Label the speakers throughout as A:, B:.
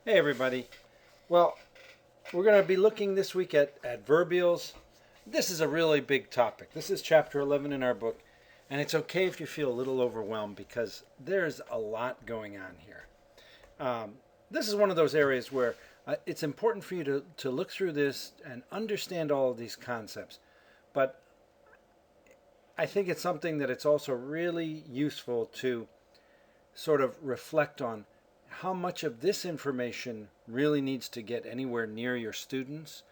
A: Hey everybody. Well, we're going to be looking this week at adverbials. This is a really big topic. This is chapter 11 in our book, and it's okay if you feel a little overwhelmed because there's a lot going on here. This is one of those areas where it's important for you to look through this and understand all of these concepts. But I think it's something that it's also really useful to sort of reflect on how much of this information really needs to get anywhere near your students.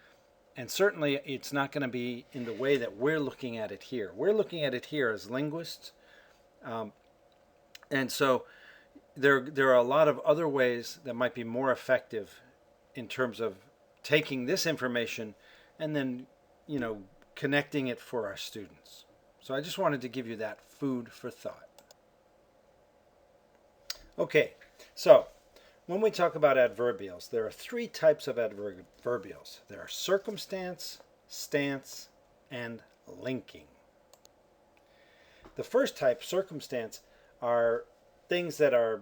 A: And certainly it's not going to be in the way that we're looking at it here. We're looking at it here as linguists. And so there are a lot of other ways that might be more effective in terms of taking this information and then, connecting it for our students. So I just wanted to give you that food for thought. Okay, so when we talk about adverbials, there are three types of adverbials. There are circumstance, stance, and linking. The first type, circumstance, are things that are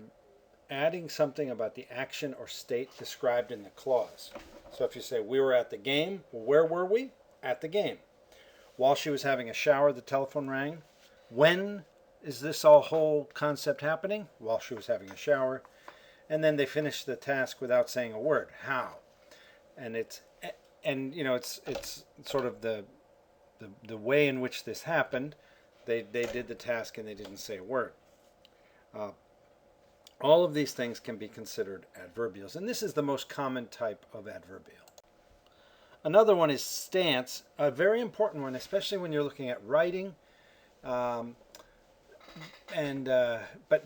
A: adding something about the action or state described in the clause. So if you say, we were at the game, where were we? At the game. While she was having a shower, the telephone rang. When is this whole concept happening? While she was having a shower. And then they finished the task without saying a word. How? And it's sort of the way in which this happened. They did the task and they didn't say a word. All of these things can be considered adverbials, and this is the most common type of adverbial. Another one is stance, a very important one, especially when you're looking at writing, but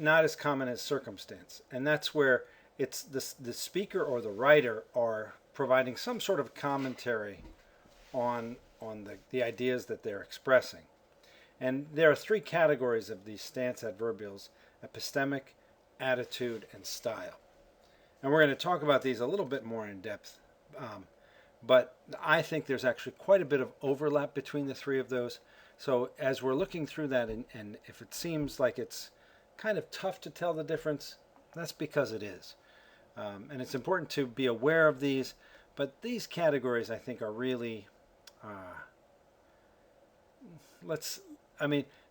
A: not as common as circumstance. And that's where it's the speaker or the writer are providing some sort of commentary on the ideas that they're expressing. And there are three categories of these stance adverbials: epistemic, attitude, and style. And we're going to talk about these a little bit more in depth. But I think there's actually quite a bit of overlap between the three of those. So as we're looking through that, and if it seems like it's kind of tough to tell the difference, that's because it is. And it's important to be aware of these. But these categories, I think, are really,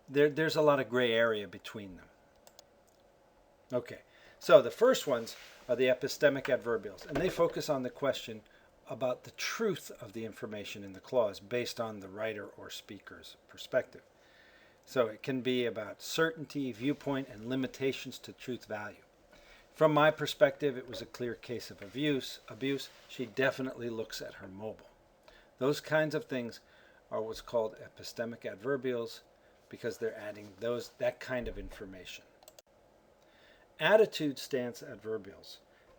A: there's a lot of gray area between them. Okay, so the first ones are the epistemic adverbials, and they focus on the question about the truth of the information in the clause based on the writer or speaker's perspective. So it can be about certainty, viewpoint, and limitations to truth value. From my perspective, it was a clear case of abuse. She definitely looks at her mobile. Those kinds of things are what's called epistemic adverbials because they're adding that kind of information. Attitude stance adverbials.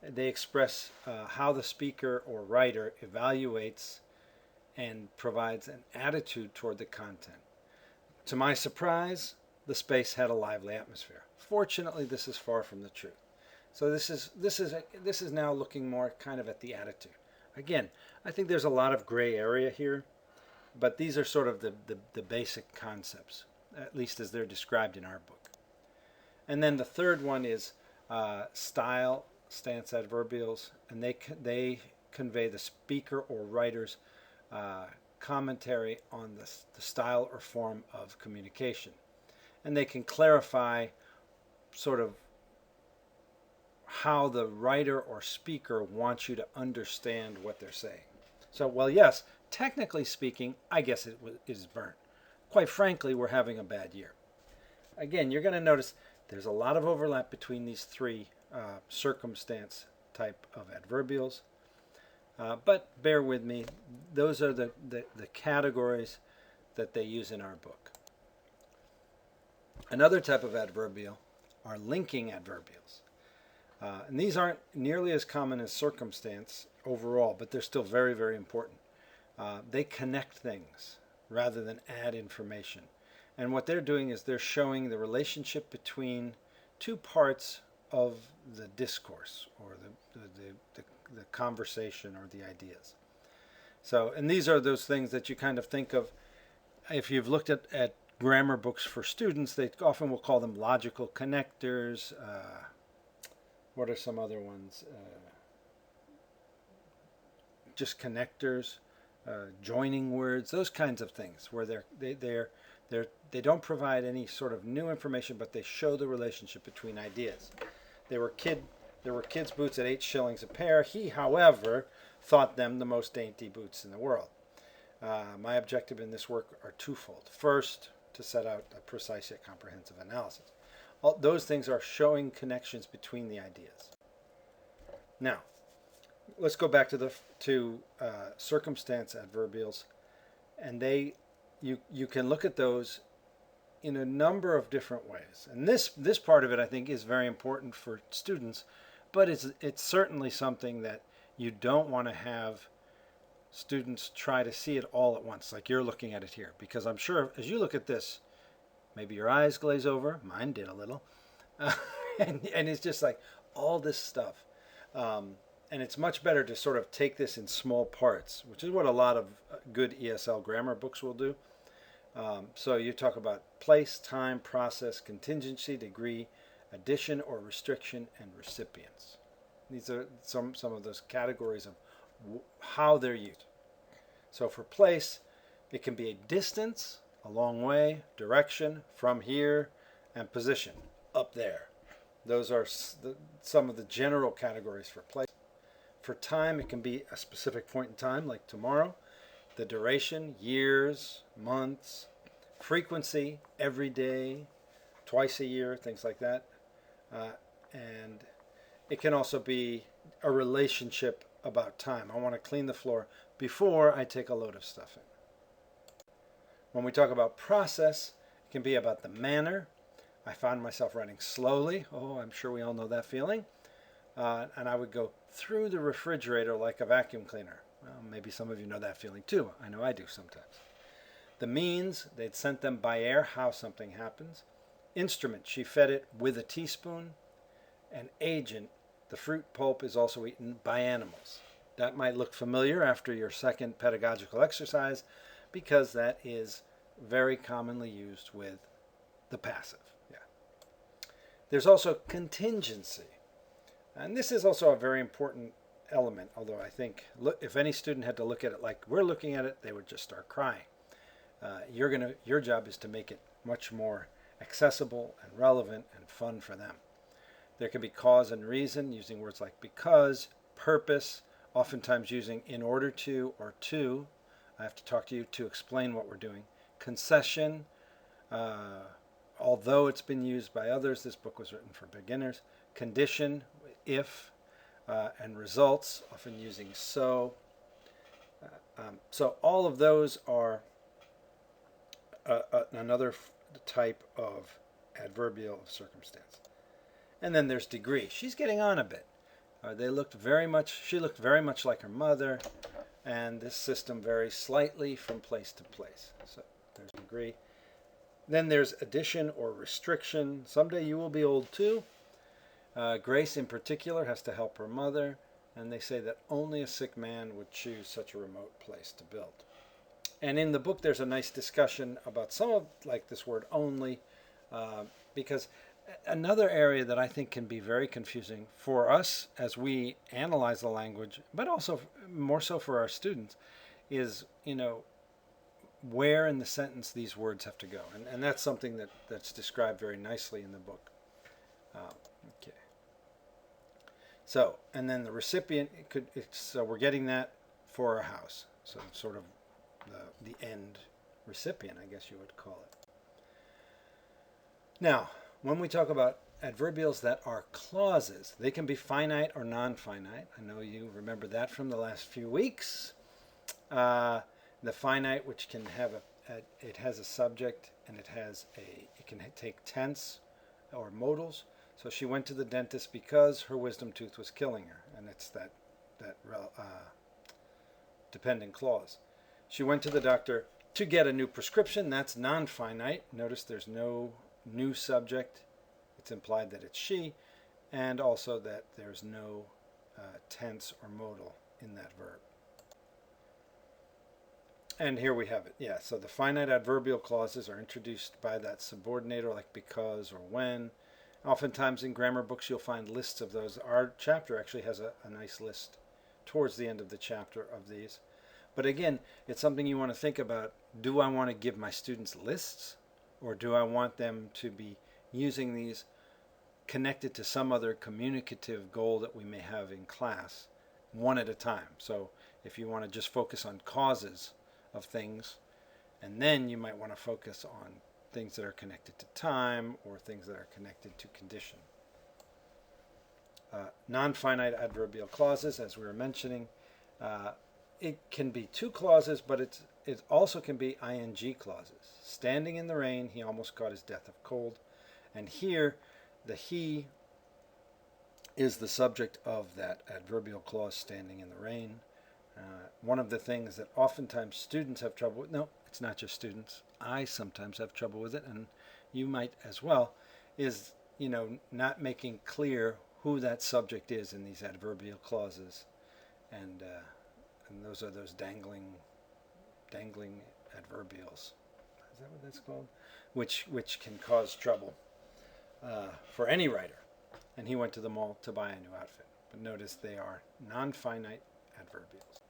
A: They express how the speaker or writer evaluates and provides an attitude toward the content. To my surprise, the space had a lively atmosphere. Fortunately, this is far from the truth. So this is now looking more kind of at the attitude. Again, I think there's a lot of gray area here, but these are sort of the basic concepts, at least as they're described in our book. And then the third one is style stance adverbials, and they convey the speaker or writer's commentary on the style or form of communication. And they can clarify sort of how the writer or speaker wants you to understand what they're saying. So, well, yes, technically speaking, I guess it is burnt. Quite frankly, we're having a bad year. Again, you're going to notice there's a lot of overlap between these three circumstance type of adverbials. But bear with me, those are the categories that they use in our book. Another type of adverbial are linking adverbials. And these aren't nearly as common as circumstance overall, but they're still very, very important. They connect things rather than add information. And what they're doing is they're showing the relationship between two parts of the discourse or the conversation or the ideas. So, and these are those things that you kind of think of, if you've looked at grammar books for students, they often will call them logical connectors. What are some other ones? just connectors, joining words, those kinds of things, where they don't provide any sort of new information, but they show the relationship between ideas. There were kids' boots at 8 shillings a pair. He, however, thought them the most dainty boots in the world. My objective in this work are twofold. First, to set out a precise yet comprehensive analysis. Those things are showing connections between the ideas. Now, let's go back to circumstance adverbials, and you can look at those in a number of different ways. And this part of it, I think, is very important for students, but it's certainly something that you don't want to have students try to see it all at once, like you're looking at it here, because I'm sure as you look at this, maybe your eyes glaze over. Mine did a little, and it's just like all this stuff. And it's much better to sort of take this in small parts, which is what a lot of good ESL grammar books will do. So you talk about place, time, process, contingency, degree, addition or restriction, and recipients. These are some of those categories of how they're used. So for place, it can be a distance, a long way, direction, from here, and position, up there. Those are some of the general categories for place. For time, it can be a specific point in time, like tomorrow. The duration, years, months. Frequency, every day, twice a year, things like that. And it can also be a relationship about time. I want to clean the floor before I take a load of stuff in. When we talk about process, it can be about the manner. I found myself writing slowly. Oh, I'm sure we all know that feeling. And I would go through the refrigerator like a vacuum cleaner. Well, maybe some of you know that feeling too. I know I do sometimes. The means, they'd sent them by air how something happens. Instrument, she fed it with a teaspoon. And agent, the fruit pulp is also eaten by animals. That might look familiar after your second pedagogical exercise, because that is very commonly used with the passive. Yeah. There's also contingency. And this is also a very important element, although I think if any student had to look at it like we're looking at it, they would just start crying. Your job is to make it much more accessible and relevant and fun for them. There can be cause and reason, using words like because, purpose, oftentimes using in order to or to. I have to talk to you to explain what we're doing. Concession, although it's been used by others, this book was written for beginners. Condition, if, and results, often using so. So all of those are another type of adverbial of circumstance. And then there's degree. She's getting on a bit. She looked very much like her mother, and this system varies slightly from place to place. So there's degree. Then there's addition or restriction. Someday you will be old too. Grace in particular has to help her mother, and they say that only a sick man would choose such a remote place to build. And in the book there's a nice discussion about some of like this word only, because another area that I think can be very confusing for us as we analyze the language, but also more so for our students, is, where in the sentence these words have to go. And that's something that's described very nicely in the book. Okay. So, and then the recipient, so we're getting that for a house. So sort of the end recipient, I guess you would call it. Now, when we talk about adverbials that are clauses, they can be finite or non-finite. I know you remember that from the last few weeks. The finite, which can have it has a subject and it can take tense or modals. So she went to the dentist because her wisdom tooth was killing her, and it's that dependent clause. She went to the doctor to get a new prescription. That's non-finite. Notice there's no new subject. It's implied that it's she, and also that there's no tense or modal in that verb. And here we have it. Yeah, so the finite adverbial clauses are introduced by that subordinator, like because or when. Oftentimes in grammar books you'll find lists of those. Our chapter actually has a nice list towards the end of the chapter of these. But again, it's something you want to think about. Do I want to give my students lists, or do I want them to be using these connected to some other communicative goal that we may have in class, one at a time? So if you want to just focus on causes of things, and then you might want to focus on things that are connected to time or things that are connected to condition. Non-finite adverbial clauses, as we were mentioning, it can be two clauses, but it also can be ing clauses. Standing in the rain, he almost caught his death of cold. And here, the he is the subject of that adverbial clause, standing in the rain. One of the things that oftentimes students have trouble with, no, it's not just students, I sometimes have trouble with it, and you might as well, is, not making clear who that subject is in these adverbial clauses. And those are those dangling adverbials. Is that what that's called? Which can cause trouble for any writer. And he went to the mall to buy a new outfit. But notice they are non-finite adverbials.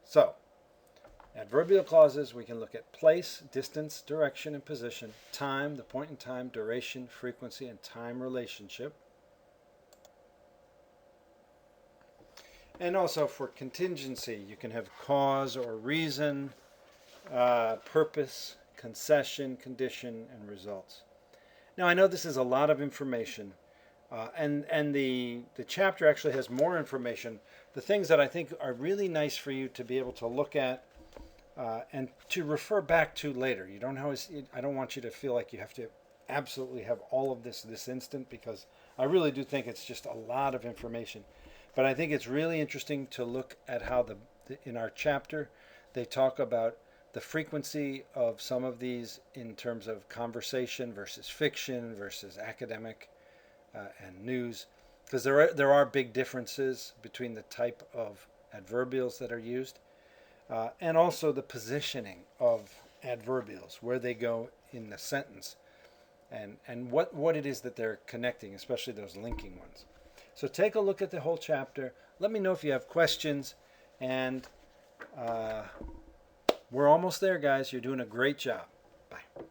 A: So, adverbial clauses, we can look at place, distance, direction, and position, time, the point in time, duration, frequency, and time relationship. And also for contingency, you can have cause or reason, purpose, concession, condition, and results. Now I know this is a lot of information, and the chapter actually has more information. The things that I think are really nice for you to be able to look at and to refer back to later. You don't always, I don't want you to feel like you have to absolutely have all of this instant, because I really do think it's just a lot of information. But I think it's really interesting to look at how in our chapter they talk about the frequency of some of these in terms of conversation versus fiction versus academic and news, because there are big differences between the type of adverbials that are used and also the positioning of adverbials, where they go in the sentence, and what it is that they're connecting, especially those linking ones. So take a look at the whole chapter. Let me know if you have questions, and we're almost there, guys. You're doing a great job. Bye.